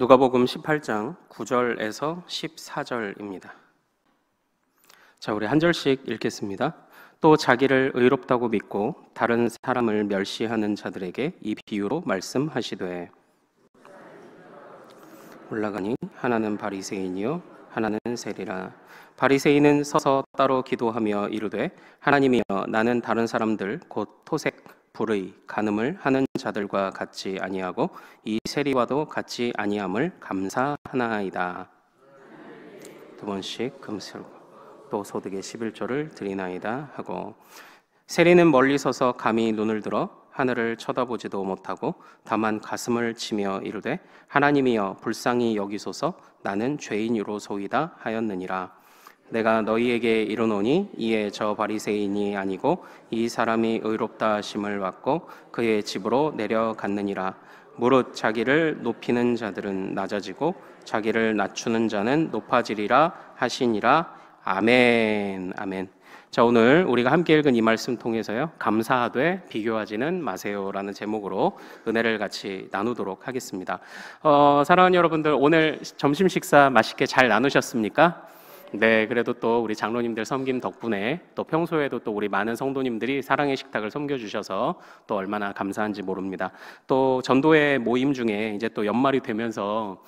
누가복음 18장 9절에서 14절입니다. 자, 우리 한 절씩 읽겠습니다. 또 자기를 의롭다고 믿고 다른 사람을 멸시하는 자들에게 이 비유로 말씀하시되 올라가니 하나는 바리새인이요 하나는 세리라. 바리새인은 서서 따로 기도하며 이르되 하나님이여, 나는 다른 사람들 곧 토색, 불의, 간음을 하는 자들과 같지 아니하고 이 세리와도 같지 아니함을 감사하나이다. 두 번씩 금슬고 또 소득의 11조를 드리나이다 하고, 세리는 멀리 서서 감히 눈을 들어 하늘을 쳐다보지도 못하고 다만 가슴을 치며 이르되 하나님이여, 불쌍히 여기소서, 나는 죄인이로소이다 하였느니라. 내가 너희에게 이르노니 이에 저 바리새인이 아니고 이 사람이 의롭다 하심을 받고 그의 집으로 내려갔느니라. 무릇 자기를 높이는 자들은 낮아지고 자기를 낮추는 자는 높아지리라 하시니라. 아멘. 아멘. 자, 오늘 우리가 함께 읽은 이 말씀 통해서요, 감사하되 비교하지는 마세요라는 제목으로 은혜를 같이 나누도록 하겠습니다. 사랑하는 여러분들, 오늘 점심 식사 맛있게 잘 나누셨습니까? 네, 그래도 또 우리 장로님들 섬김 덕분에 또 평소에도 또 우리 많은 성도님들이 사랑의 식탁을 섬겨주셔서 또 얼마나 감사한지 모릅니다. 또 전도회 모임 중에 이제 또 연말이 되면서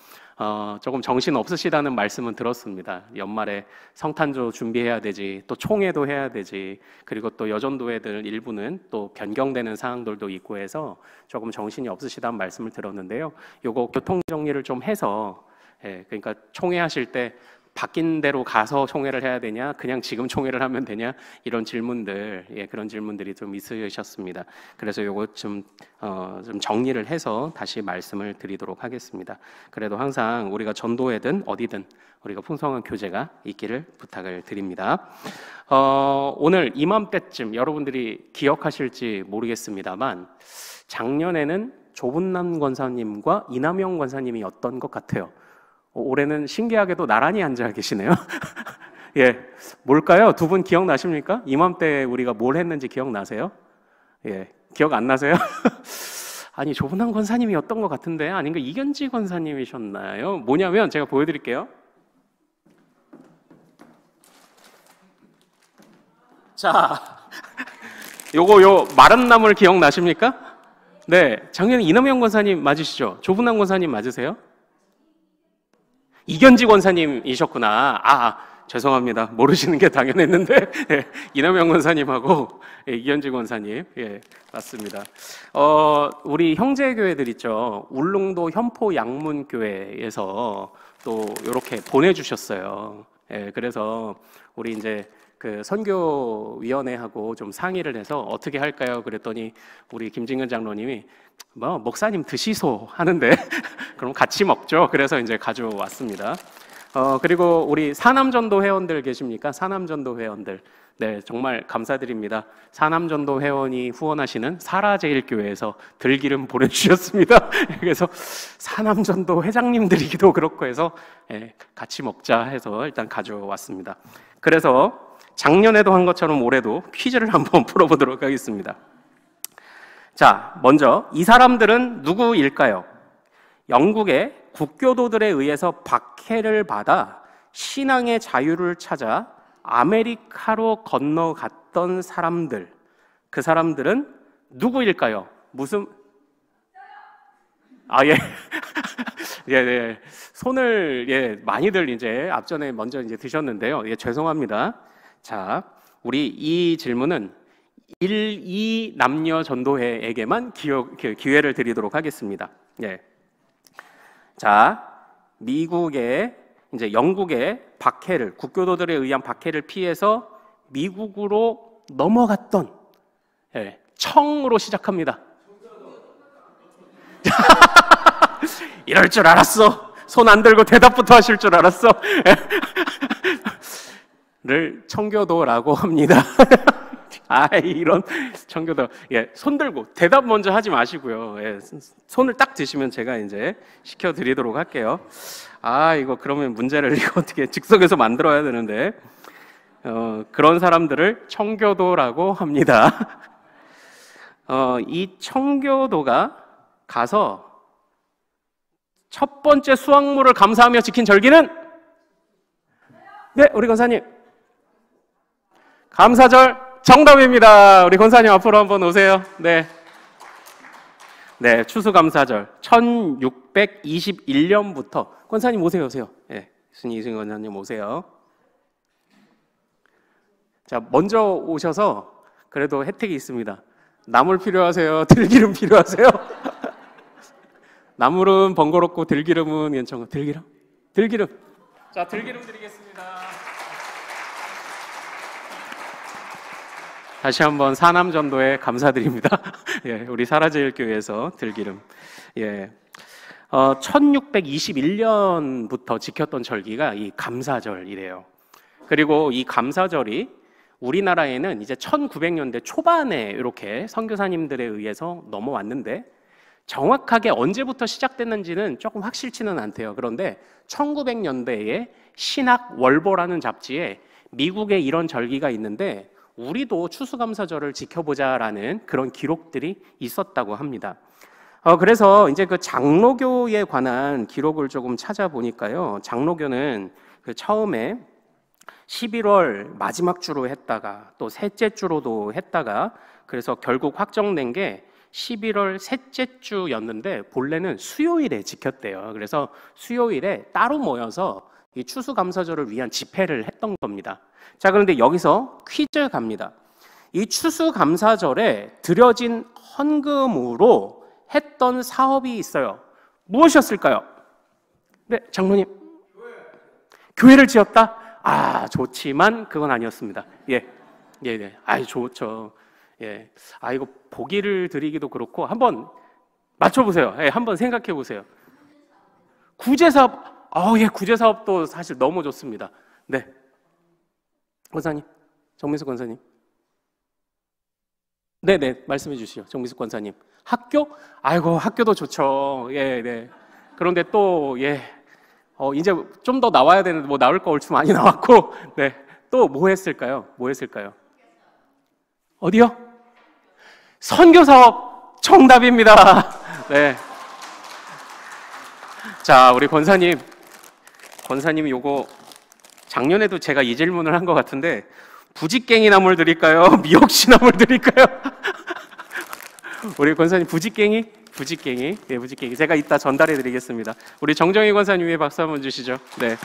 조금 정신 없으시다는 말씀은 들었습니다. 연말에 성탄조 준비해야 되지, 또 총회도 해야 되지, 그리고 또 여전도회들 일부는 또 변경되는 사항들도 있고 해서 조금 정신이 없으시다는 말씀을 들었는데요. 요거 교통 정리를 좀 해서, 그러니까 총회 하실 때 바뀐 대로 가서 총회를 해야 되냐, 그냥 지금 총회를 하면 되냐, 이런 질문들, 그런 질문들이 좀 있으셨습니다. 그래서 요거 좀 정리를 해서 다시 말씀을 드리도록 하겠습니다. 그래도 항상 우리가 전도회든 어디든 우리가 풍성한 교제가 있기를 부탁을 드립니다. 오늘 이맘때쯤 여러분들이 기억하실지 모르겠습니다만 작년에는 조분남 권사님과 이남영 권사님이 었던 것 같아요. 올해는 신기하게도 나란히 앉아 계시네요. 예, 뭘까요? 두 분 기억나십니까? 이맘때 우리가 뭘 했는지 기억나세요? 예, 기억 안 나세요? 아니, 조분남 권사님이었던 것 같은데 아닌가? 이견지 권사님이셨나요? 뭐냐면 제가 보여드릴게요. 자, 요 마른 나물 기억나십니까? 네, 작년에 이남영 권사님 맞으시죠? 조분남 권사님 맞으세요? 이견지 권사님이셨구나. 죄송합니다. 모르시는 게 당연했는데 이남영 권사님하고 이견지 권사님, 맞습니다. 우리 형제교회들 있죠. 울릉도 현포 양문교회에서 또 이렇게 보내주셨어요. 그래서 우리 이제 그 선교위원회하고 좀 상의를 해서 어떻게 할까요? 그랬더니 우리 김진근 장로님이 목사님 드시소 하는데 그럼 같이 먹죠. 그래서 이제 가져왔습니다. 그리고 우리 사남전도 회원들 계십니까? 사남전도 회원들. 네, 정말 감사드립니다. 사남전도 회원이 후원하시는 사라제일교회에서 들기름 보내주셨습니다. 그래서 사남전도 회장님들이기도 그렇고 해서 같이 먹자 해서 일단 가져왔습니다. 그래서 작년에도 한 것처럼 올해도 퀴즈를 한번 풀어보도록 하겠습니다. 자, 먼저 이 사람들은 누구일까요? 영국의 국교도들에 의해서 박해를 받아 신앙의 자유를 찾아 아메리카로 건너갔던 사람들, 그 사람들은 누구일까요? 무슨? 예. 손을 많이들 이제 앞전에 먼저 이제 드셨는데요. 죄송합니다. 자, 우리 이 질문은 1, 2 남녀 전도회에게만 기회를 드리도록 하겠습니다. 자, 미국의 이제 영국의 박해를, 국교도들에 의한 박해를 피해서 미국으로 넘어갔던 청으로 시작합니다. 이럴 줄 알았어. 손 안 들고 대답부터 하실 줄 알았어. 를 청교도라고 합니다. 이런 청교도. 손 들고 대답 먼저 하지 마시고요. 손을 딱 드시면 제가 이제 시켜드리도록 할게요. 이거 그러면 문제를 이거 어떻게 즉석에서 만들어야 되는데, 그런 사람들을 청교도라고 합니다. 이 청교도가 가서 첫 번째 수확물을 감사하며 지킨 절기는? 네, 우리 권사님. 감사절 정답입니다. 우리 권사님 앞으로 한번 오세요. 네. 네, 추수감사절 1621년부터 권사님 오세요. 네, 이승 권사님 오세요. 자, 먼저 오셔서 그래도 혜택이 있습니다. 나물 필요하세요? 들기름 필요하세요? 나물은 번거롭고 들기름은 괜찮고. 들기름? 자, 들기름 드리겠습니다. 다시 한번 사남전도에 감사드립니다. 예, 우리 사라제일교회에서 들기름. 예, 1621년부터 지켰던 절기가 이 감사절이래요. 그리고 이 감사절이 우리나라에는 이제 1900년대 초반에 이렇게 선교사님들에 의해서 넘어왔는데 정확하게 언제부터 시작됐는지는 조금 확실치는 않대요. 그런데 1900년대에 신학월보라는 잡지에 미국에 이런 절기가 있는데 우리도 추수감사절을 지켜보자라는 그런 기록들이 있었다고 합니다. 그래서 이제 그 장로교에 관한 기록을 조금 찾아보니까요. 장로교는 그 처음에 11월 마지막 주로 했다가 또 셋째 주로도 했다가 그래서 결국 확정된 게 11월 셋째 주였는데 본래는 수요일에 지켰대요. 그래서 수요일에 따로 모여서 이 추수감사절을 위한 집회를 했던 겁니다. 자, 그런데 여기서 퀴즈 갑니다. 이 추수감사절에 드려진 헌금으로 했던 사업이 있어요. 무엇이었을까요? 네, 장로님. 교회를 지었다? 아, 좋지만 그건 아니었습니다. 예. 아이, 좋죠. 예. 아, 이거 보기를 드리기도 그렇고 한번 맞춰보세요. 예, 한번 생각해 보세요. 구제사업. 예, 구제사업도 사실 너무 좋습니다. 네. 권사님, 정민숙 권사님. 네네, 말씀해 주시죠. 정민숙 권사님. 학교? 아이고, 학교도 좋죠. 예, 네. 그런데 또, 예. 이제 좀 더 나와야 되는데, 뭐 나올 거 얼추 많이 나왔고, 네. 또 뭐 했을까요? 어디요? 선교사업 정답입니다. 네. 자, 우리 권사님이 요거 작년에도 제가 이 질문을 한 것 같은데 부직갱이 나물 드릴까요? 미역시 나물 드릴까요? 우리 권사님 부직갱이? 네, 부직갱이. 제가 이따 전달해 드리겠습니다. 우리 정정희 권사님 위에 박수 한번 주시죠. 네.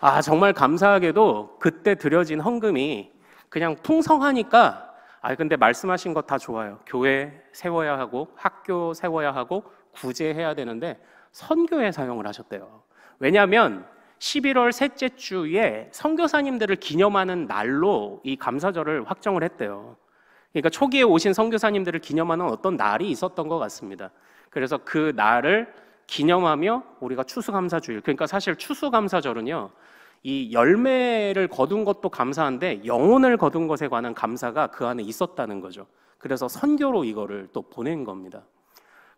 아, 정말 감사하게도 그때 드려진 헌금이 그냥 풍성하니까 근데 말씀하신 거 다 좋아요. 교회 세워야 하고 학교 세워야 하고 구제해야 되는데 선교에 사용을 하셨대요. 왜냐하면 11월 셋째 주에 선교사님들을 기념하는 날로 이 감사절을 확정을 했대요. 그러니까 초기에 오신 선교사님들을 기념하는 어떤 날이 있었던 것 같습니다. 그래서 그 날을 기념하며 우리가 추수감사주일, 그러니까 사실 추수감사절은요, 이 열매를 거둔 것도 감사한데 영혼을 거둔 것에 관한 감사가 그 안에 있었다는 거죠. 그래서 선교로 이거를 또 보낸 겁니다.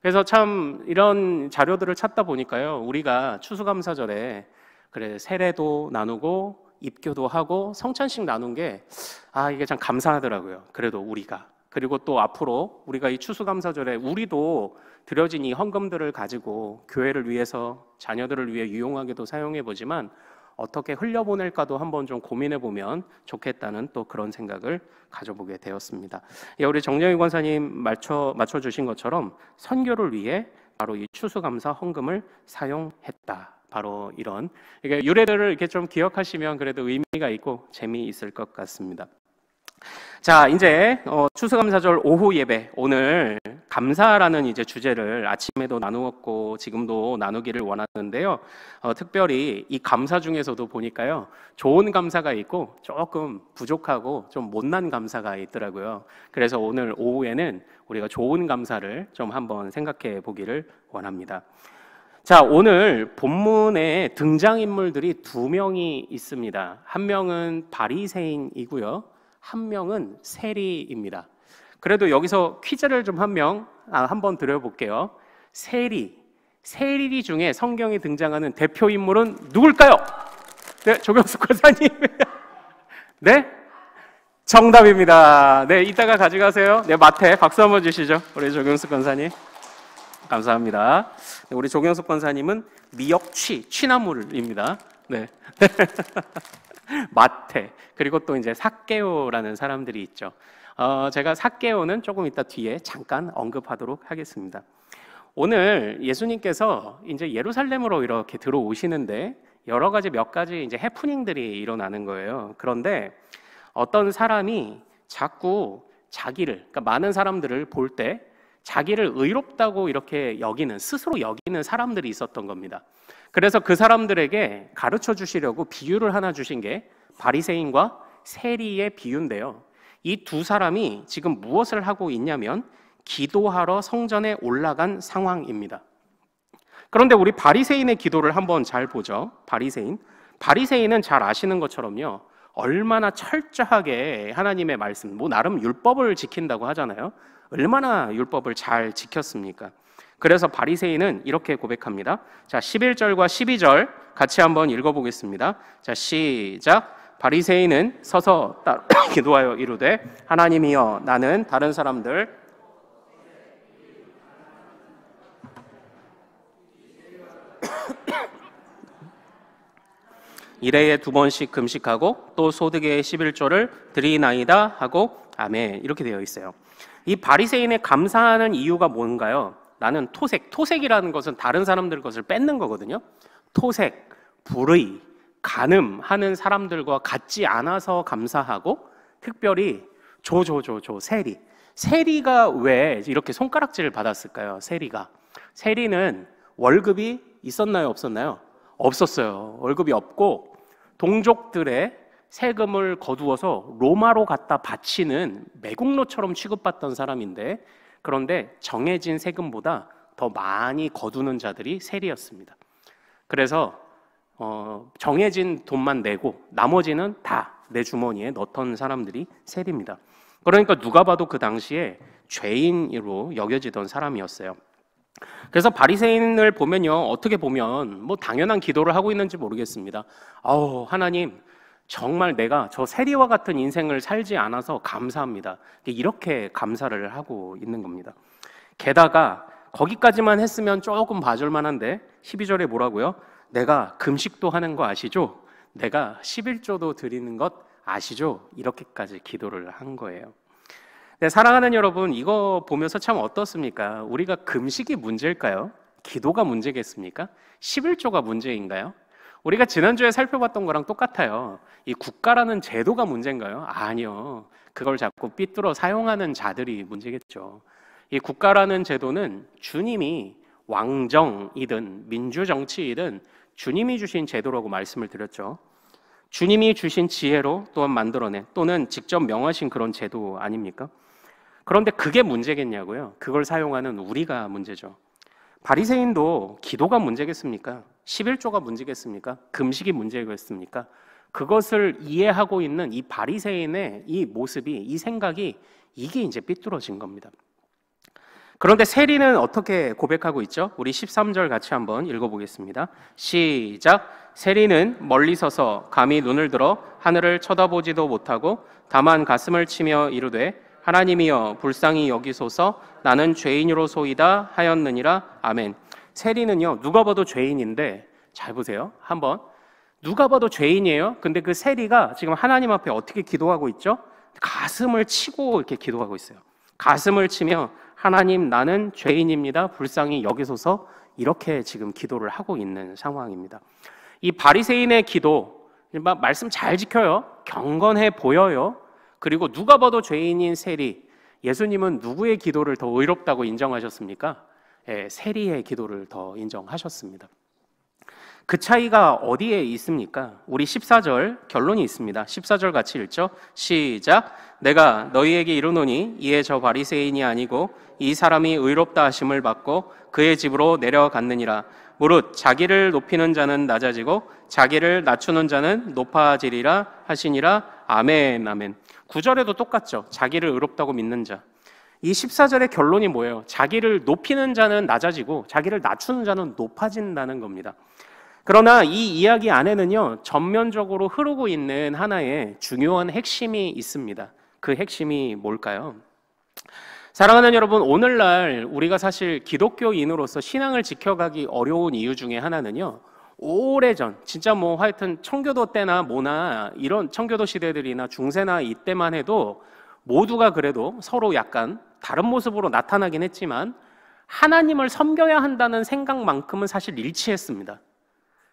그래서 참 이런 자료들을 찾다 보니까요, 우리가 추수감사절에 그래 세례도 나누고 입교도 하고 성찬식 나눈 게 이게 참 감사하더라고요. 그래도 우리가. 그리고 또 앞으로 우리가 이 추수감사절에 우리도 드려진 이 헌금들을 가지고 교회를 위해서 자녀들을 위해 유용하게도 사용해 보지만 어떻게 흘려보낼까도 한번 좀 고민해 보면 좋겠다는 또 그런 생각을 가져보게 되었습니다. 예, 우리 정정희 권사님 맞춰주신 것처럼 선교를 위해 바로 이 추수감사 헌금을 사용했다. 바로 이런 유래들을 이렇게 좀 기억하시면 그래도 의미가 있고 재미있을 것 같습니다. 자, 이제 추수감사절 오후 예배, 오늘 감사라는 이제 주제를 아침에도 나누었고 지금도 나누기를 원하는데요. 특별히 이 감사 중에서도 보니까요, 좋은 감사가 있고 조금 부족하고 좀 못난 감사가 있더라고요. 그래서 오늘 오후에는 우리가 좋은 감사를 좀 한번 생각해 보기를 원합니다. 자, 오늘 본문에 등장인물들이 두 명이 있습니다. 한 명은 바리새인이고요, 한 명은 세리입니다. 그래도 여기서 퀴즈를 좀 한번 드려볼게요. 세리 중에 성경에 등장하는 대표 인물은 누굴까요? 네, 조경숙 권사님. 네, 정답입니다. 네, 이따가 가져가세요. 네, 마태 박수 한번 주시죠. 우리 조경숙 권사님. 감사합니다. 우리 조경석 권사님은 미역취, 취나물입니다. 네. 마태, 그리고 또 이제 삭개오라는 사람들이 있죠. 제가 삭개오는 조금 이따 뒤에 잠깐 언급하도록 하겠습니다. 오늘 예수님께서 이제 예루살렘으로 이렇게 들어오시는데 여러 가지 몇 가지 이제 해프닝들이 일어나는 거예요. 그런데 어떤 사람이 자꾸 자기를, 그러니까 많은 사람들을 볼 때 자기를 의롭다고 이렇게 여기는, 스스로 여기는 사람들이 있었던 겁니다. 그래서 그 사람들에게 가르쳐 주시려고 비유를 하나 주신 게 바리새인과 세리의 비유인데요. 이 두 사람이 지금 무엇을 하고 있냐면 기도하러 성전에 올라간 상황입니다. 그런데 우리 바리새인의 기도를 한번 잘 보죠. 바리새인은 잘 아시는 것처럼요, 얼마나 철저하게 하나님의 말씀, 뭐 나름 율법을 지킨다고 하잖아요. 얼마나 율법을 잘 지켰습니까? 그래서 바리새인은 이렇게 고백합니다. 자, 11절과 12절 같이 한번 읽어보겠습니다. 자, 시작. 바리새인은 서서 따로 기도하여 이르되 하나님이여, 나는 다른 사람들 일회에 2번씩 금식하고 또 소득의 11조를 드리나이다 하고 아멘, 이렇게 되어 있어요. 이 바리새인의 감사하는 이유가 뭔가요? 나는 토색이라는 것은 다른 사람들 것을 뺏는 거거든요. 토색, 불의, 간음하는 사람들과 같지 않아서 감사하고, 특별히 세리가 왜 이렇게 손가락질을 받았을까요? 세리는 월급이 있었나요, 없었나요? 없었어요. 월급이 없고 동족들의 세금을 거두어서 로마로 갖다 바치는 매국노처럼 취급받던 사람인데, 그런데 정해진 세금보다 더 많이 거두는 자들이 세리였습니다. 그래서 정해진 돈만 내고 나머지는 다 내 주머니에 넣던 사람들이 세리입니다. 그러니까 누가 봐도 그 당시에 죄인으로 여겨지던 사람이었어요. 그래서 바리새인을 보면요, 어떻게 보면 뭐 당연한 기도를 하고 있는지 모르겠습니다. 하나님, 정말 내가 저 세리와 같은 인생을 살지 않아서 감사합니다. 이렇게 감사를 하고 있는 겁니다. 게다가 거기까지만 했으면 조금 봐줄 만한데 12절에 뭐라고요? 내가 금식도 하는 거 아시죠? 내가 11조도 드리는 것 아시죠? 이렇게까지 기도를 한 거예요. 네, 사랑하는 여러분, 이거 보면서 참 어떻습니까? 우리가 금식이 문제일까요? 기도가 문제겠습니까? 11조가 문제인가요? 우리가 지난주에 살펴봤던 거랑 똑같아요. 이 국가라는 제도가 문제인가요? 아니요. 그걸 자꾸 삐뚤어 사용하는 자들이 문제겠죠. 이 국가라는 제도는 주님이 왕정이든 민주정치이든 주님이 주신 제도라고 말씀을 드렸죠. 주님이 주신 지혜로 또한 만들어낸, 또는 직접 명하신 그런 제도 아닙니까? 그런데 그게 문제겠냐고요? 그걸 사용하는 우리가 문제죠. 바리새인도 기도가 문제겠습니까? 11조가 문제겠습니까? 금식이 문제겠습니까? 그것을 이해하고 있는 이 바리새인의 이 모습이, 이 생각이, 이게 이제 삐뚤어진 겁니다. 그런데 세리는 어떻게 고백하고 있죠? 우리 13절 같이 한번 읽어보겠습니다. 시작. 세리는 멀리 서서 감히 눈을 들어 하늘을 쳐다보지도 못하고 다만 가슴을 치며 이르되 하나님이여, 불쌍히 여기소서, 나는 죄인으로소이다 하였느니라. 아멘. 세리는요, 누가 봐도 죄인인데, 잘 보세요. 한번 누가 봐도 죄인이에요. 근데 그 세리가 지금 하나님 앞에 어떻게 기도하고 있죠? 가슴을 치고 이렇게 기도하고 있어요. 가슴을 치며 하나님, 나는 죄인입니다. 불쌍히 여기소서, 이렇게 지금 기도를 하고 있는 상황입니다. 이 바리새인의 기도, 말씀 잘 지켜요. 경건해 보여요. 그리고 누가 봐도 죄인인 세리, 예수님은 누구의 기도를 더 의롭다고 인정하셨습니까? 세리의 기도를 더 인정하셨습니다. 그 차이가 어디에 있습니까? 우리 14절 결론이 있습니다. 14절 같이 읽죠. 시작. 내가 너희에게 이르노니 이에 저 바리새인이 아니고 이 사람이 의롭다 하심을 받고 그의 집으로 내려갔느니라. 무릇 자기를 높이는 자는 낮아지고 자기를 낮추는 자는 높아지리라 하시니라. 아멘. 아멘. 9절에도 똑같죠. 자기를 의롭다고 믿는 자. 이 14절의 결론이 뭐예요? 자기를 높이는 자는 낮아지고 자기를 낮추는 자는 높아진다는 겁니다. 그러나 이 이야기 안에는요, 전면적으로 흐르고 있는 하나의 중요한 핵심이 있습니다. 그 핵심이 뭘까요? 사랑하는 여러분, 오늘날 우리가 사실 기독교인으로서 신앙을 지켜가기 어려운 이유 중에 하나는요, 오래전, 진짜 뭐 하여튼 청교도 때나 뭐나 이런 청교도 시대들이나 중세나 이때만 해도 모두가 그래도 서로 약간 다른 모습으로 나타나긴 했지만 하나님을 섬겨야 한다는 생각만큼은 사실 일치했습니다.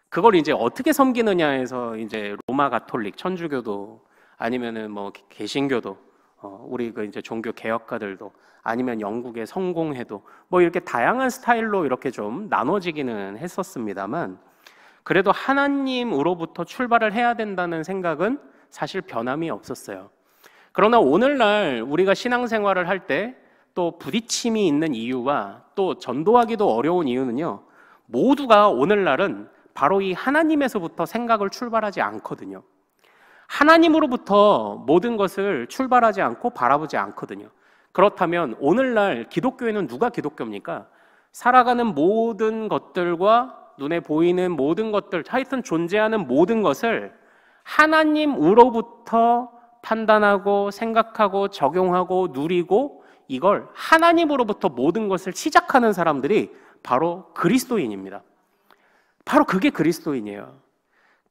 그걸 이제 어떻게 섬기느냐에서 이제 로마 가톨릭, 천주교도 아니면은 뭐 개신교도 우리 그 이제 종교 개혁가들도 아니면 영국의 성공회도 뭐 이렇게 다양한 스타일로 이렇게 좀 나눠지기는 했었습니다만 그래도 하나님으로부터 출발을 해야 된다는 생각은 사실 변함이 없었어요. 그러나 오늘날 우리가 신앙생활을 할 때 또 부딪힘이 있는 이유와 또 전도하기도 어려운 이유는요, 모두가 오늘날은 바로 이 하나님에서부터 생각을 출발하지 않거든요. 하나님으로부터 모든 것을 출발하지 않고 바라보지 않거든요. 그렇다면 오늘날 기독교에는 누가 기독교입니까? 살아가는 모든 것들과 눈에 보이는 모든 것들, 하여튼 존재하는 모든 것을 하나님으로부터 판단하고 생각하고 적용하고 누리고 이걸 하나님으로부터 모든 것을 시작하는 사람들이 바로 그리스도인입니다. 바로 그게 그리스도인이에요.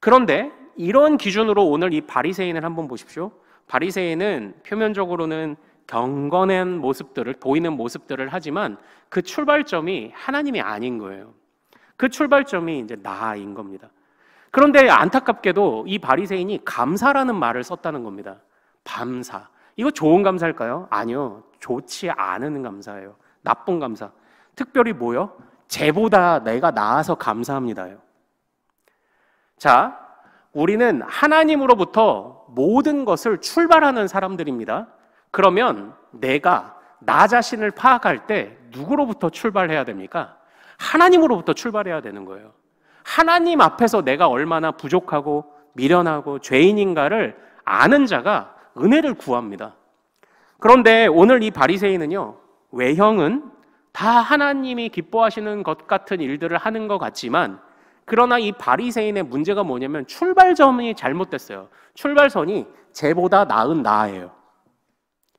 그런데 이런 기준으로 오늘 이 바리새인을 한번 보십시오. 바리새인은 표면적으로는 경건한 모습들을 보이는 모습들을 하지만 그 출발점이 하나님이 아닌 거예요. 그 출발점이 이제 나인 겁니다. 그런데 안타깝게도 이 바리새인이 감사라는 말을 썼다는 겁니다. 감사. 이거 좋은 감사일까요? 아니요. 좋지 않은 감사예요. 나쁜 감사. 특별히 뭐요? 쟤보다 내가 나아서 감사합니다요. 자, 우리는 하나님으로부터 모든 것을 출발하는 사람들입니다. 그러면 내가 나 자신을 파악할 때 누구로부터 출발해야 됩니까? 하나님으로부터 출발해야 되는 거예요. 하나님 앞에서 내가 얼마나 부족하고 미련하고 죄인인가를 아는 자가 은혜를 구합니다. 그런데 오늘 이 바리새인은요, 외형은 다 하나님이 기뻐하시는 것 같은 일들을 하는 것 같지만 그러나 이 바리새인의 문제가 뭐냐면 출발점이 잘못됐어요. 출발선이 쟤보다 나은 나예요.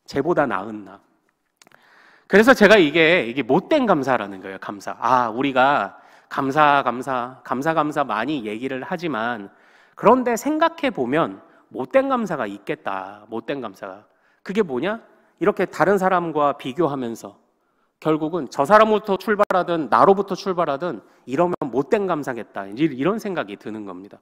쟤보다 나은 나. 그래서 제가 이게 못된 감사라는 거예요. 감사. 우리가 감사 많이 얘기를 하지만 그런데 생각해 보면 못된 감사가 있겠다. 못된 감사가. 그게 뭐냐? 이렇게 다른 사람과 비교하면서 결국은 저 사람부터 출발하든 나로부터 출발하든 이러면 못된 감사겠다. 이런 생각이 드는 겁니다.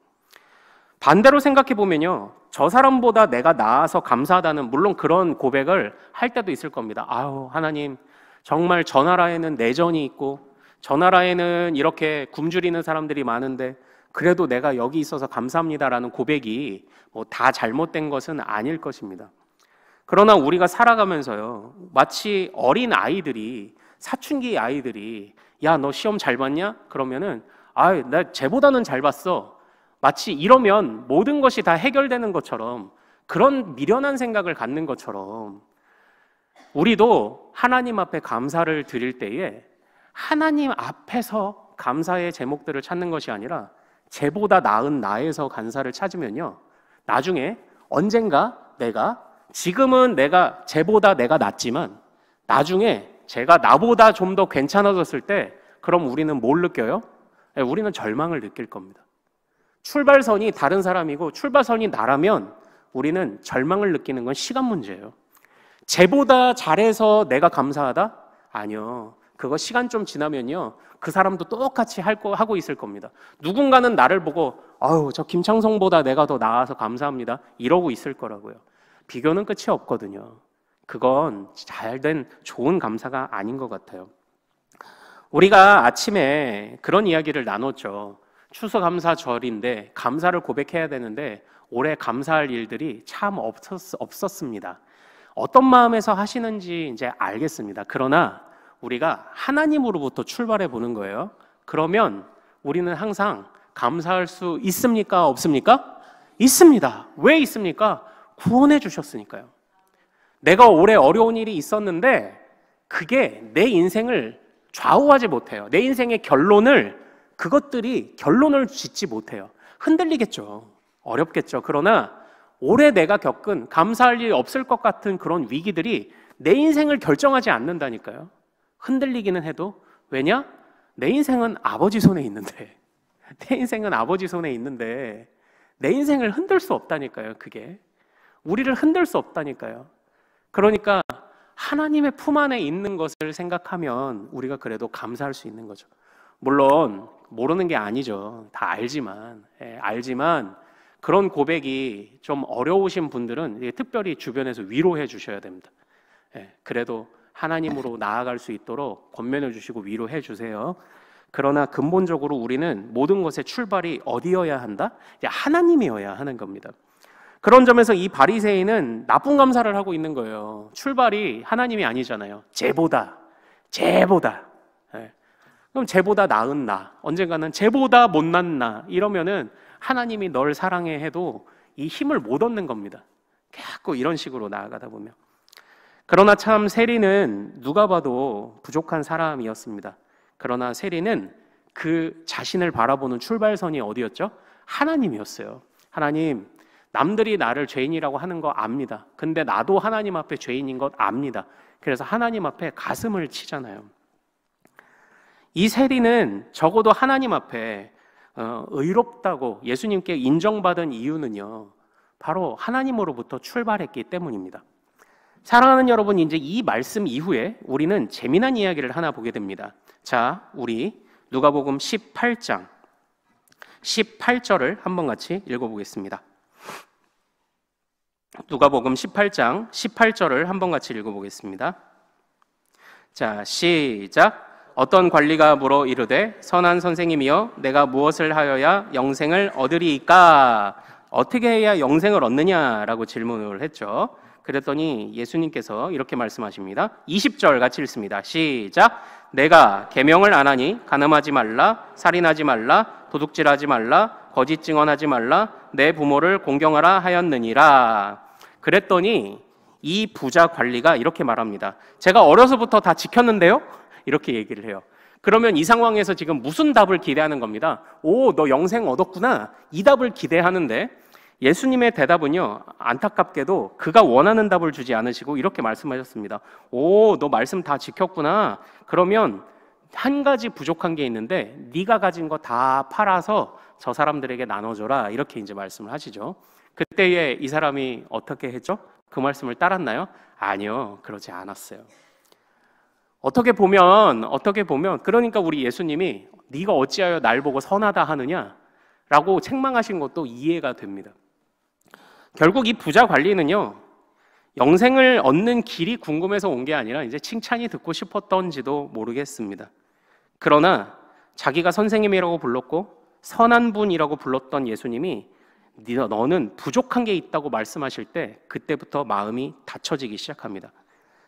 반대로 생각해 보면요, 저 사람보다 내가 나아서 감사하다는 물론 그런 고백을 할 때도 있을 겁니다. 아유, 하나님, 정말 저 나라에는 내전이 있고 저 나라에는 이렇게 굶주리는 사람들이 많은데 그래도 내가 여기 있어서 감사합니다라는 고백이 뭐 다 잘못된 것은 아닐 것입니다. 그러나 우리가 살아가면서요, 마치 어린 아이들이, 사춘기 아이들이 야, 너 시험 잘 봤냐? 그러면은 나 쟤보다는 잘 봤어. 마치 이러면 모든 것이 다 해결되는 것처럼, 그런 미련한 생각을 갖는 것처럼 우리도 하나님 앞에 감사를 드릴 때에 하나님 앞에서 감사의 제목들을 찾는 것이 아니라 쟤보다 나은 나에서 감사를 찾으면요, 나중에 언젠가 지금은 내가 쟤보다 내가 낫지만 나중에 제가 나보다 좀 더 괜찮아졌을 때 그럼 우리는 뭘 느껴요? 우리는 절망을 느낄 겁니다. 출발선이 다른 사람이고 출발선이 나라면 우리는 절망을 느끼는 건 시간 문제예요. 쟤보다 잘해서 내가 감사하다? 아니요. 그거 시간 좀 지나면요, 그 사람도 똑같이 하고 있을 겁니다. 누군가는 나를 보고 저 김창성보다 내가 더 나아서 감사합니다 이러고 있을 거라고요. 비교는 끝이 없거든요. 그건 잘된 좋은 감사가 아닌 것 같아요. 우리가 아침에 그런 이야기를 나눴죠. 추수감사절인데 감사를 고백해야 되는데 올해 감사할 일들이 참 없었습니다. 어떤 마음에서 하시는지 이제 알겠습니다. 그러나 우리가 하나님으로부터 출발해 보는 거예요. 그러면 우리는 항상 감사할 수 있습니까? 없습니까? 있습니다. 왜 있습니까? 구원해 주셨으니까요. 내가 올해 어려운 일이 있었는데 그게 내 인생을 좌우하지 못해요. 내 인생의 그것들이 결론을 짓지 못해요. 흔들리겠죠. 어렵겠죠. 그러나 올해 내가 겪은 감사할 일이 없을 것 같은 그런 위기들이 내 인생을 결정하지 않는다니까요. 흔들리기는 해도. 왜냐? 내 인생은 아버지 손에 있는데, 내 인생은 아버지 손에 있는데 내 인생을 흔들 수 없다니까요. 그게 우리를 흔들 수 없다니까요. 그러니까 하나님의 품 안에 있는 것을 생각하면 우리가 그래도 감사할 수 있는 거죠. 물론 모르는 게 아니죠. 다 알지만, 알지만 그런 고백이 좀 어려우신 분들은 특별히 주변에서 위로해 주셔야 됩니다. 그래도 하나님으로 나아갈 수 있도록 권면해 주시고 위로해 주세요. 그러나 근본적으로 우리는 모든 것의 출발이 어디여야 한다? 하나님이어야 하는 겁니다. 그런 점에서 이 바리새인은 나쁜 감사를 하고 있는 거예요. 출발이 하나님이 아니잖아요. 쟤보다. 그럼 쟤보다 나은 나, 언젠가는 쟤보다 못난 나, 이러면은 하나님이 널 사랑해 해도 이 힘을 못 얻는 겁니다. 자꾸 이런 식으로 나아가다 보면. 그러나 참 세리는 누가 봐도 부족한 사람이었습니다. 그러나 세리는 그 자신을 바라보는 출발선이 어디였죠? 하나님이었어요. 하나님, 남들이 나를 죄인이라고 하는 거 압니다. 근데 나도 하나님 앞에 죄인인 것 압니다. 그래서 하나님 앞에 가슴을 치잖아요. 이 세리는 적어도 하나님 앞에 의롭다고 예수님께 인정받은 이유는요, 바로 하나님으로부터 출발했기 때문입니다. 사랑하는 여러분, 이제 이 말씀 이후에 우리는 재미난 이야기를 하나 보게 됩니다. 자, 우리 누가복음 18장 18절을 한번 같이 읽어보겠습니다. 누가복음 18장 18절을 한번 같이 읽어보겠습니다. 자, 시작. 어떤 관리가 물어 이르되 선한 선생님이여 내가 무엇을 하여야 영생을 얻으리이까? 어떻게 해야 영생을 얻느냐라고 질문을 했죠. 그랬더니 예수님께서 이렇게 말씀하십니다. 20절 같이 읽습니다. 시작. 내가 계명을 안 하니 간음하지 말라, 살인하지 말라, 도둑질하지 말라, 거짓 증언하지 말라, 내 부모를 공경하라 하였느니라. 그랬더니 이 부자 관리가 이렇게 말합니다. 제가 어려서부터 다 지켰는데요? 이렇게 얘기를 해요. 그러면 이 상황에서 지금 무슨 답을 기대하는 겁니다. 오, 너 영생 얻었구나, 이 답을 기대하는데 예수님의 대답은요, 안타깝게도 그가 원하는 답을 주지 않으시고 이렇게 말씀하셨습니다. 오, 너 말씀 다 지켰구나. 그러면 한 가지 부족한 게 있는데 네가 가진 거 다 팔아서 저 사람들에게 나눠줘라. 이렇게 이제 말씀을 하시죠. 그때에 이 사람이 어떻게 했죠? 그 말씀을 따랐나요? 아니요, 그러지 않았어요. 어떻게 보면 그러니까 우리 예수님이 네가 어찌하여 날 보고 선하다 하느냐라고 책망하신 것도 이해가 됩니다. 결국 이 부자 관리는요, 영생을 얻는 길이 궁금해서 온 게 아니라 이제 칭찬이 듣고 싶었던지도 모르겠습니다. 그러나 자기가 선생님이라고 불렀고 선한 분이라고 불렀던 예수님이 너는 부족한 게 있다고 말씀하실 때 그때부터 마음이 닫혀지기 시작합니다.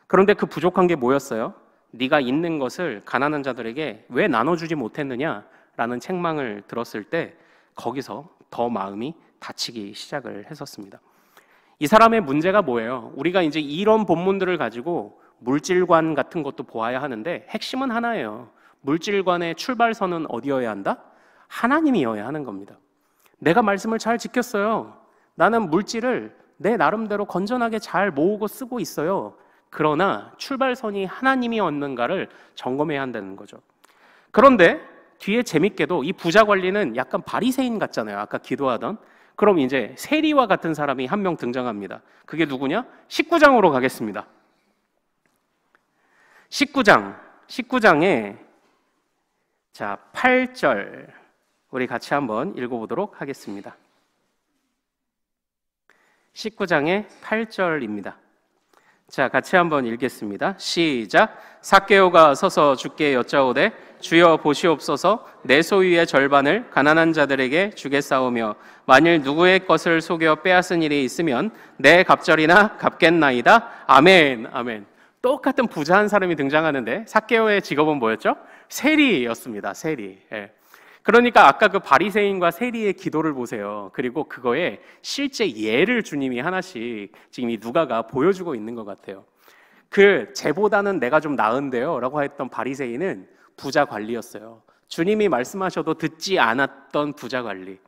그런데 그 부족한 게 뭐였어요? 네가 있는 것을 가난한 자들에게 왜 나눠주지 못했느냐라는 책망을 들었을 때 거기서 더 마음이 닫히기 시작을 했었습니다. 이 사람의 문제가 뭐예요? 우리가 이제 이런 본문들을 가지고 물질관 같은 것도 보아야 하는데 핵심은 하나예요. 물질관의 출발선은 어디여야 한다? 하나님이어야 하는 겁니다. 내가 말씀을 잘 지켰어요. 나는 물질을 내 나름대로 건전하게 잘 모으고 쓰고 있어요. 그러나 출발선이 하나님이 얻는가를 점검해야 한다는 거죠. 그런데 뒤에 재밌게도 이 부자 관리는 약간 바리새인 같잖아요. 아까 기도하던. 그럼 이제 세리와 같은 사람이 한 명 등장합니다. 그게 누구냐? 19장으로 가겠습니다. 19장에 자 8절 우리 같이 한번 읽어보도록 하겠습니다. 19장의 8절입니다. 자, 같이 한번 읽겠습니다. 시작. 삭개오가 서서 주께 여짜오되 주여 보시옵소서, 내 소유의 절반을 가난한 자들에게 주겠사오며 만일 누구의 것을 속여 빼앗은 일이 있으면 내 갑절이나 갚겠나이다. 아멘. 아멘. 똑같은 부자 한 사람이 등장하는데 삭개오의 직업은 뭐였죠? 세리였습니다. 세리. 예. 그러니까 아까 그 바리새인과 세리의 기도를 보세요. 그리고 그거에 실제 예를 주님이 하나씩 지금 이 누가가 보여주고 있는 것 같아요. 그 쟤보다는 내가 좀 나은데요 라고 했던 바리새인은 부자 관리였어요. 주님이 말씀하셔도 듣지 않았던 부자 관리.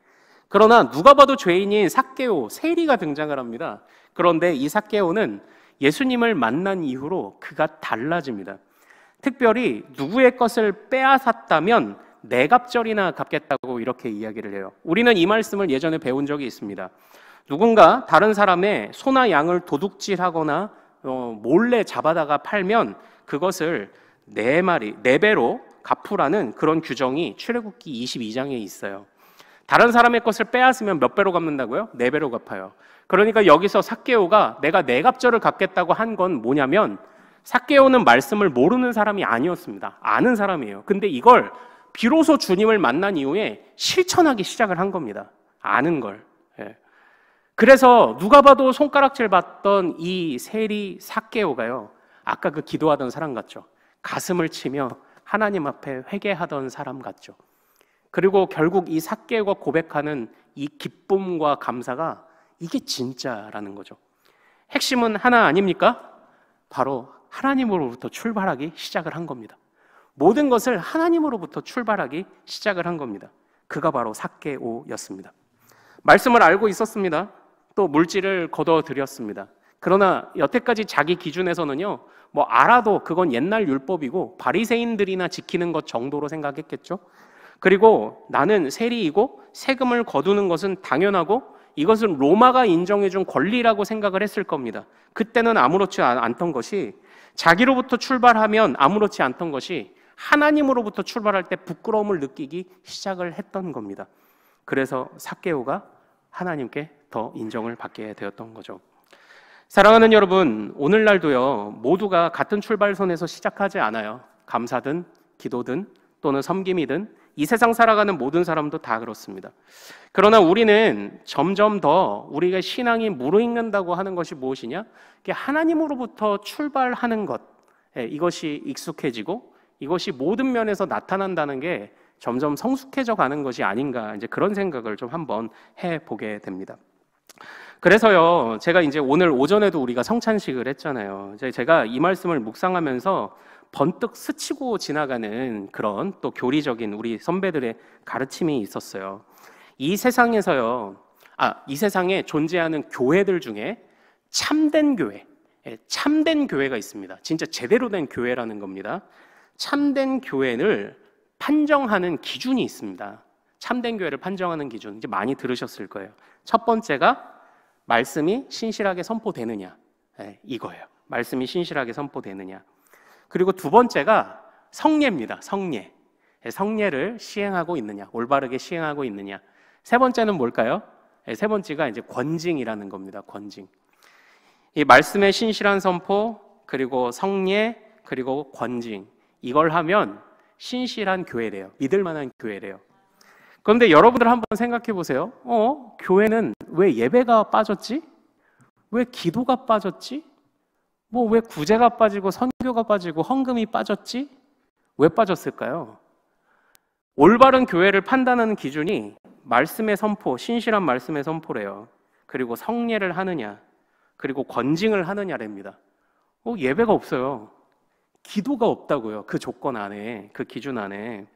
그러나 누가 봐도 죄인인 삭개오, 세리가 등장을 합니다. 그런데 이 삭개오는 예수님을 만난 이후로 그가 달라집니다. 특별히 누구의 것을 빼앗았다면 네 갑절이나 갚겠다고 이렇게 이야기를 해요. 우리는 이 말씀을 예전에 배운 적이 있습니다. 누군가 다른 사람의 소나 양을 도둑질하거나 몰래 잡아다가 팔면 그것을 네 배로 갚으라는 그런 규정이 출애굽기 22장에 있어요. 다른 사람의 것을 빼앗으면 몇 배로 갚는다고요? 네 배로 갚아요. 그러니까 여기서 삭개오가 내가 네 갑절을 갚겠다고 한 건 뭐냐면, 삭개오는 말씀을 모르는 사람이 아니었습니다. 아는 사람이에요. 근데 이걸 비로소 주님을 만난 이후에 실천하기 시작을 한 겁니다. 아는 걸. 그래서 누가 봐도 손가락질 받던 이 세리 삭개오가요, 아까 그 기도하던 사람 같죠? 가슴을 치며 하나님 앞에 회개하던 사람 같죠? 그리고 결국 이 삭개오가 고백하는 이 기쁨과 감사가 이게 진짜라는 거죠. 핵심은 하나 아닙니까? 바로 하나님으로부터 출발하기 시작을 한 겁니다. 모든 것을 하나님으로부터 출발하기 시작을 한 겁니다. 그가 바로 삭개오였습니다. 말씀을 알고 있었습니다. 또 물질을 거둬들였습니다. 그러나 여태까지 자기 기준에서는요, 뭐 알아도 그건 옛날 율법이고 바리새인들이나 지키는 것 정도로 생각했겠죠. 그리고 나는 세리이고 세금을 거두는 것은 당연하고 이것은 로마가 인정해준 권리라고 생각을 했을 겁니다. 그때는 아무렇지 않던 것이, 자기로부터 출발하면 아무렇지 않던 것이 하나님으로부터 출발할 때 부끄러움을 느끼기 시작을 했던 겁니다. 그래서 삭개오가 하나님께 더 인정을 받게 되었던 거죠. 사랑하는 여러분, 오늘날도요, 모두가 같은 출발선에서 시작하지 않아요. 감사든 기도든 또는 섬김이든 이 세상 살아가는 모든 사람도 다 그렇습니다. 그러나 우리는 점점 더 우리가 신앙이 무르익는다고 하는 것이 무엇이냐? 하나님으로부터 출발하는 것, 이것이 익숙해지고 이것이 모든 면에서 나타난다는 게 점점 성숙해져 가는 것이 아닌가, 이제 그런 생각을 좀 한번 해보게 됩니다. 그래서요, 제가 이제 오늘 오전에도 우리가 성찬식을 했잖아요. 제가 이 말씀을 묵상하면서 번뜩 스치고 지나가는 그런 또 교리적인 우리 선배들의 가르침이 있었어요. 이 세상에서요, 이 세상에 존재하는 교회들 중에 참된 교회, 참된 교회가 있습니다. 진짜 제대로 된 교회라는 겁니다. 참된 교회를 판정하는 기준이 있습니다. 참된 교회를 판정하는 기준, 이제 많이 들으셨을 거예요. 첫 번째가 말씀이 신실하게 선포되느냐, 이거예요. 말씀이 신실하게 선포되느냐. 그리고 두 번째가 성례입니다. 성례. 성례를 시행하고 있느냐, 올바르게 시행하고 있느냐. 세 번째는 뭘까요? 세 번째가 이제 권징이라는 겁니다. 권징. 이 말씀의 신실한 선포, 그리고 성례, 그리고 권징, 이걸 하면 신실한 교회래요. 믿을 만한 교회래요. 그런데 여러분들 한번 생각해 보세요. 교회는 왜 예배가 빠졌지? 왜 기도가 빠졌지? 왜 구제가 빠지고 선교가 빠지고 헌금이 빠졌지? 왜 빠졌을까요? 올바른 교회를 판단하는 기준이 말씀의 선포, 신실한 말씀의 선포래요. 그리고 성례를 하느냐, 그리고 권징을 하느냐랍니다. 예배가 없어요. 기도가 없다고요. 그 조건 안에, 그 기준 안에.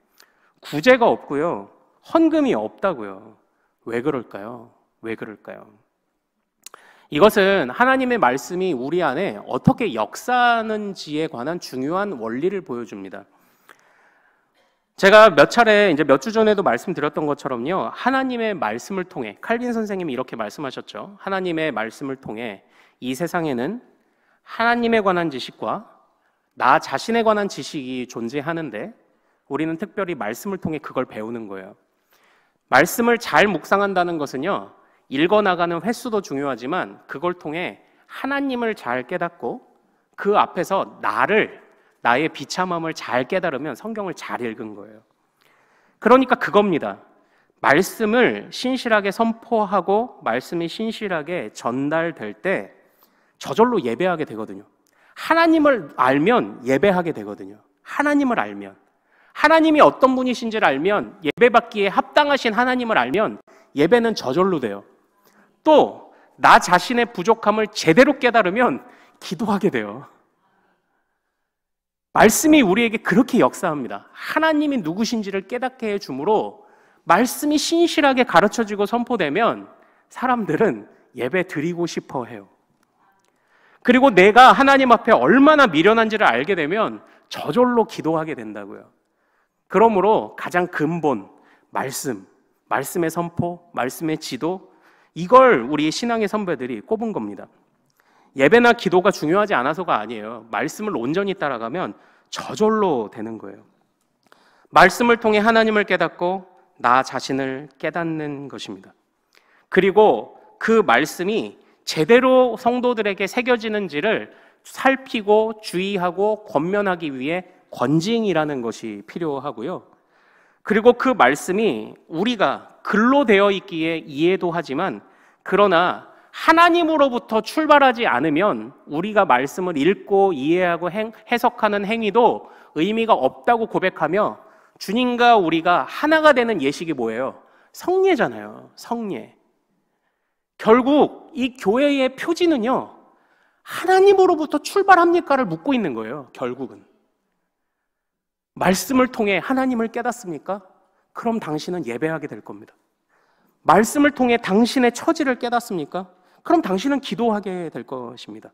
구제가 없고요. 헌금이 없다고요. 왜 그럴까요? 왜 그럴까요? 이것은 하나님의 말씀이 우리 안에 어떻게 역사하는지에 관한 중요한 원리를 보여줍니다. 제가 몇 차례, 이제 몇 주 전에도 말씀드렸던 것처럼요, 하나님의 말씀을 통해, 칼빈 선생님이 이렇게 말씀하셨죠. 하나님의 말씀을 통해 이 세상에는 하나님에 관한 지식과 나 자신에 관한 지식이 존재하는데 우리는 특별히 말씀을 통해 그걸 배우는 거예요. 말씀을 잘 묵상한다는 것은요, 읽어나가는 횟수도 중요하지만 그걸 통해 하나님을 잘 깨닫고 그 앞에서 나의 비참함을 잘 깨달으면 성경을 잘 읽은 거예요. 그러니까 그겁니다. 말씀을 신실하게 선포하고 말씀이 신실하게 전달될 때 저절로 예배하게 되거든요. 하나님을 알면 예배하게 되거든요. 하나님을 알면, 하나님이 어떤 분이신지를 알면, 예배받기에 합당하신 하나님을 알면 예배는 저절로 돼요. 또 나 자신의 부족함을 제대로 깨달으면 기도하게 돼요. 말씀이 우리에게 그렇게 역사합니다. 하나님이 누구신지를 깨닫게 해주므로 말씀이 신실하게 가르쳐지고 선포되면 사람들은 예배 드리고 싶어 해요. 그리고 내가 하나님 앞에 얼마나 미련한지를 알게 되면 저절로 기도하게 된다고요. 그러므로 가장 근본, 말씀의 선포, 말씀의 지도, 이걸 우리 신앙의 선배들이 꼽은 겁니다. 예배나 기도가 중요하지 않아서가 아니에요. 말씀을 온전히 따라가면 저절로 되는 거예요. 말씀을 통해 하나님을 깨닫고 나 자신을 깨닫는 것입니다. 그리고 그 말씀이 제대로 성도들에게 새겨지는지를 살피고 주의하고 권면하기 위해 권징이라는 것이 필요하고요. 그리고 그 말씀이 우리가 글로 되어 있기에 이해도 하지만, 그러나 하나님으로부터 출발하지 않으면 우리가 말씀을 읽고 이해하고 해석하는 행위도 의미가 없다고 고백하며, 주님과 우리가 하나가 되는 예식이 뭐예요? 성례잖아요. 성례. 결국 이 교회의 표지는요, 하나님으로부터 출발합니까를 묻고 있는 거예요. 결국은 말씀을 통해 하나님을 깨닫습니까? 그럼 당신은 예배하게 될 겁니다. 말씀을 통해 당신의 처지를 깨닫습니까? 그럼 당신은 기도하게 될 것입니다.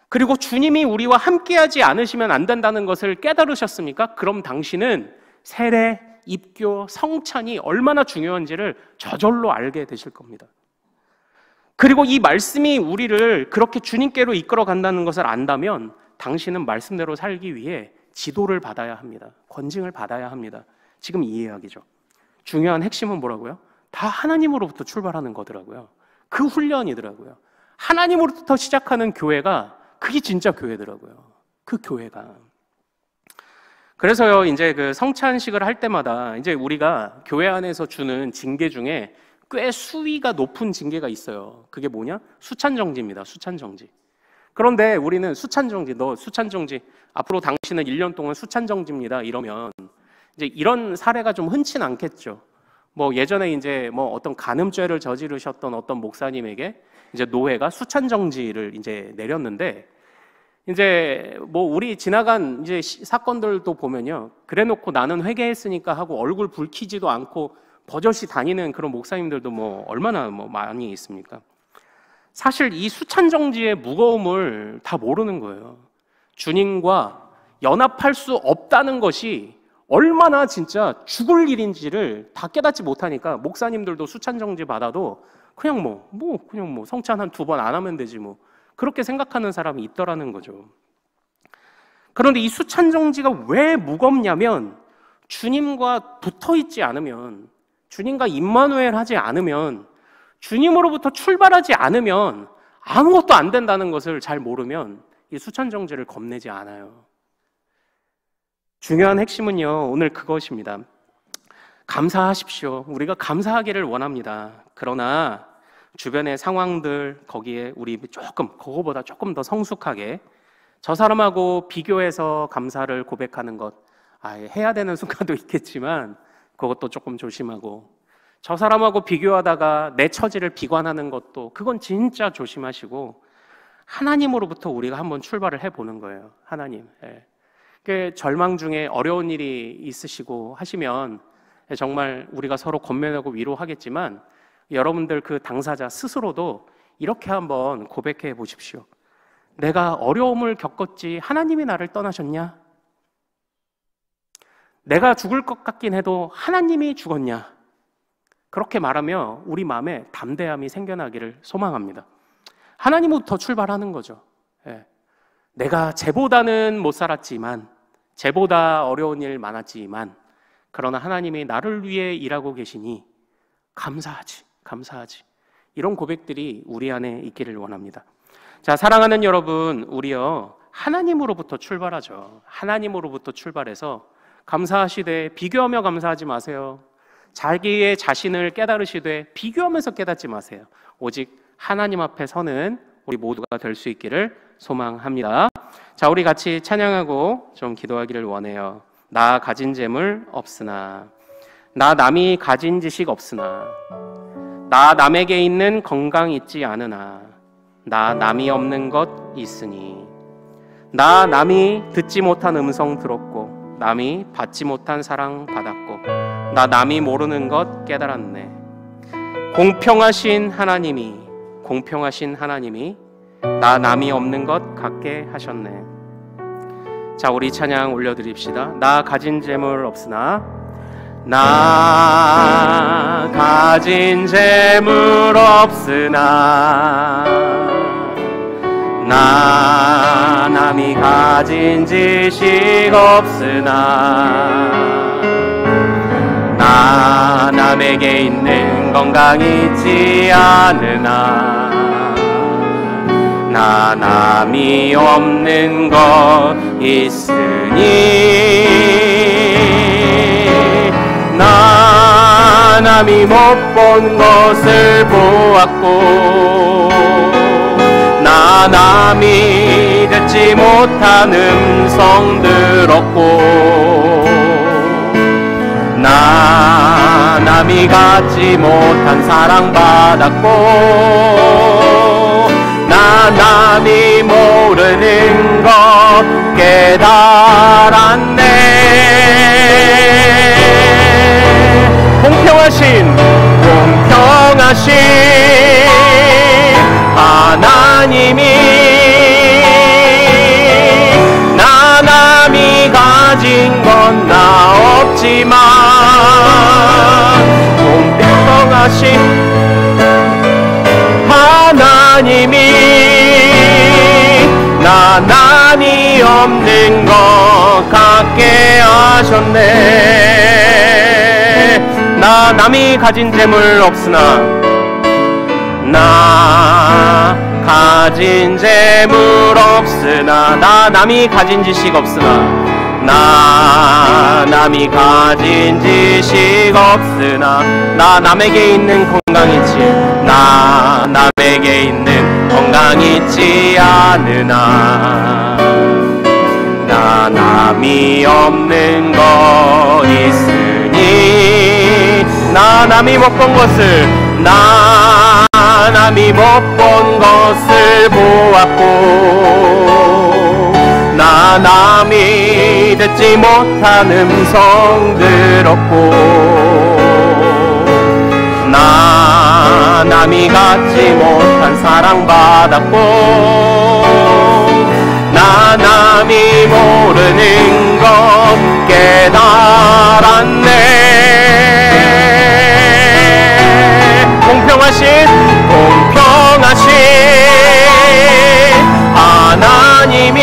그리고 주님이 우리와 함께하지 않으시면 안 된다는 것을 깨달으셨습니까? 그럼 당신은 세례, 입교, 성찬이 얼마나 중요한지를 저절로 알게 되실 겁니다. 그리고 이 말씀이 우리를 그렇게 주님께로 이끌어 간다는 것을 안다면 당신은 말씀대로 살기 위해 지도를 받아야 합니다. 권징을 받아야 합니다. 지금 이 이야기죠. 중요한 핵심은 뭐라고요? 다 하나님으로부터 출발하는 거더라고요. 그 훈련이더라고요. 하나님으로부터 시작하는 교회가 그게 진짜 교회더라고요. 그 교회가. 그래서요, 이제 그 성찬식을 할 때마다 이제 우리가 교회 안에서 주는 징계 중에 꽤 수위가 높은 징계가 있어요. 그게 뭐냐? 수찬정지입니다. 수찬정지. 그런데 우리는 수찬정지, 앞으로 당신은 1년 동안 수찬정지입니다. 이러면 이제 이런 사례가 좀 흔치는 않겠죠. 뭐 예전에 이제 뭐 어떤 간음죄를 저지르셨던 어떤 목사님에게 이제 노회가 수찬정지를 이제 내렸는데, 이제 뭐 우리 지나간 이제 사건들도 보면요, 그래놓고 나는 회개했으니까 하고 얼굴 붉히지도 않고 버젓이 다니는 그런 목사님들도 뭐 얼마나 뭐 많이 있습니까? 사실 이 수찬정지의 무거움을 다 모르는 거예요. 주님과 연합할 수 없다는 것이 얼마나 진짜 죽을 일인지를 다 깨닫지 못하니까 목사님들도 수찬정지 받아도 그냥 그냥 성찬 한 2번 안 하면 되지 뭐, 그렇게 생각하는 사람이 있더라는 거죠. 그런데 이 수찬정지가 왜 무겁냐면, 주님과 붙어 있지 않으면, 주님과 임마누엘 하지 않으면, 주님으로부터 출발하지 않으면 아무것도 안 된다는 것을 잘 모르면 이 수찬정지를 겁내지 않아요. 중요한 핵심은요, 오늘 그것입니다. 감사하십시오. 우리가 감사하기를 원합니다. 그러나 주변의 상황들, 거기에 우리 그거보다 조금 더 성숙하게 저 사람하고 비교해서 감사를 고백하는 것, 해야 되는 순간도 있겠지만 그것도 조금 조심하고, 저 사람하고 비교하다가 내 처지를 비관하는 것도, 그건 진짜 조심하시고, 하나님으로부터 우리가 한번 출발을 해보는 거예요. 하나님. 그 절망 중에 어려운 일이 있으시고 하시면 정말 우리가 서로 권면하고 위로하겠지만, 여러분들 그 당사자 스스로도 이렇게 한번 고백해 보십시오. 내가 어려움을 겪었지 하나님이 나를 떠나셨냐? 내가 죽을 것 같긴 해도 하나님이 죽었냐? 그렇게 말하며 우리 마음에 담대함이 생겨나기를 소망합니다. 하나님부터 출발하는 거죠. 내가 쟤보다는 못 살았지만, 쟤보다 어려운 일 많았지만, 그러나 하나님이 나를 위해 일하고 계시니 감사하지. 이런 고백들이 우리 안에 있기를 원합니다. 자, 사랑하는 여러분, 우리요 하나님으로부터 출발하죠. 하나님으로부터 출발해서 감사하시되 비교하며 감사하지 마세요. 자기의 자신을 깨달으시되 비교하면서 깨닫지 마세요. 오직 하나님 앞에 서는 우리 모두가 될 수 있기를 소망합니다. 자, 우리 같이 찬양하고 좀 기도하기를 원해요. 나 가진 재물 없으나, 나 남이 가진 지식 없으나, 나 남에게 있는 건강 있지 않으나, 나 남이 없는 것 있으니, 나 남이 듣지 못한 음성 들었고, 남이 받지 못한 사랑 받았고, 나 남이 모르는 것 깨달았네. 공평하신 하나님이 나 남이 없는 것 같게 하셨네. 자, 우리 찬양 올려드립시다. 나 가진 재물 없으나, 나 가진 재물 없으나, 나 남이 가진 지식 없으나, 나 남에게 있는 건강 있지 않으나, 나 남이 없는 것 있으니, 나 남이 못 본 것을 보았고, 나 남이 듣지 못한 음성 들었고, 나 남이 갖지 못한 사랑 받았고, 나 남이 모르는 것 깨달았네. 공평하신 하나님이 나 남이 가진 건 나 없지만, 공평하신 하나님이 나 남이 없는 것 같게 하셨네. 나 남이 가진 재물 없으나, 나 가진 재물 없으나, 나 남이 가진 지식 없으나, 나 남이 가진 지식 없으나, 나 남에게 있는 건강 있지, 나 남에게 있는 건강 있지 않으나, 나 남이 없는 것 있으니, 나 남이 못 본 것을, 나 남이 못 본 것을 보았고, 나 남이 듣지 못한 음성 들었고, 나 남이 갖지 못한 사랑 받았고, 나 남이 모르는 것 깨달았네. 공평하신 하나님이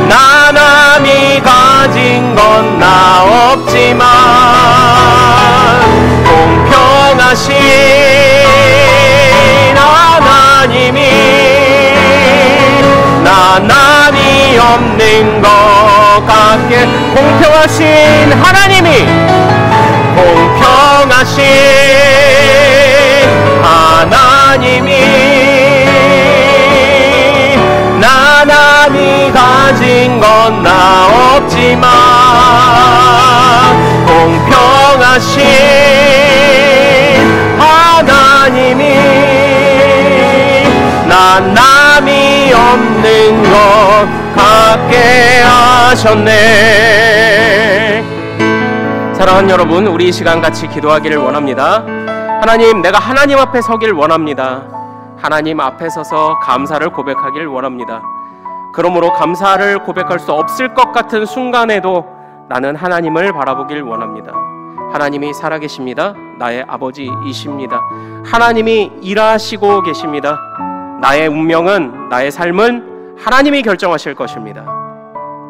나 남이 가진 건 나 없지만, 공평하신 하나님이 나 남이 없는 것 같게, 공평하신 하나님이 나 남이 가진 건 나 없지만, 공평하신 하나님이 나 남이 없는 것 같게 하셨네. 사랑하는 여러분, 우리 이 시간 같이 기도하기를 원합니다. 하나님, 내가 하나님 앞에 서길 원합니다. 하나님 앞에 서서 감사를 고백하길 원합니다. 그러므로 감사를 고백할 수 없을 것 같은 순간에도 나는 하나님을 바라보길 원합니다. 하나님이 살아계십니다. 나의 아버지이십니다. 하나님이 일하시고 계십니다. 나의 운명은, 나의 삶은 하나님이 결정하실 것입니다.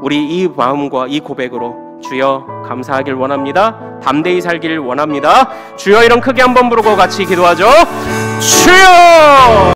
우리 이 마음과 이 고백으로 주여 감사하길 원합니다. 담대히 살길 원합니다. 주여, 이런 크게 한번 부르고 같이 기도하죠. 주여!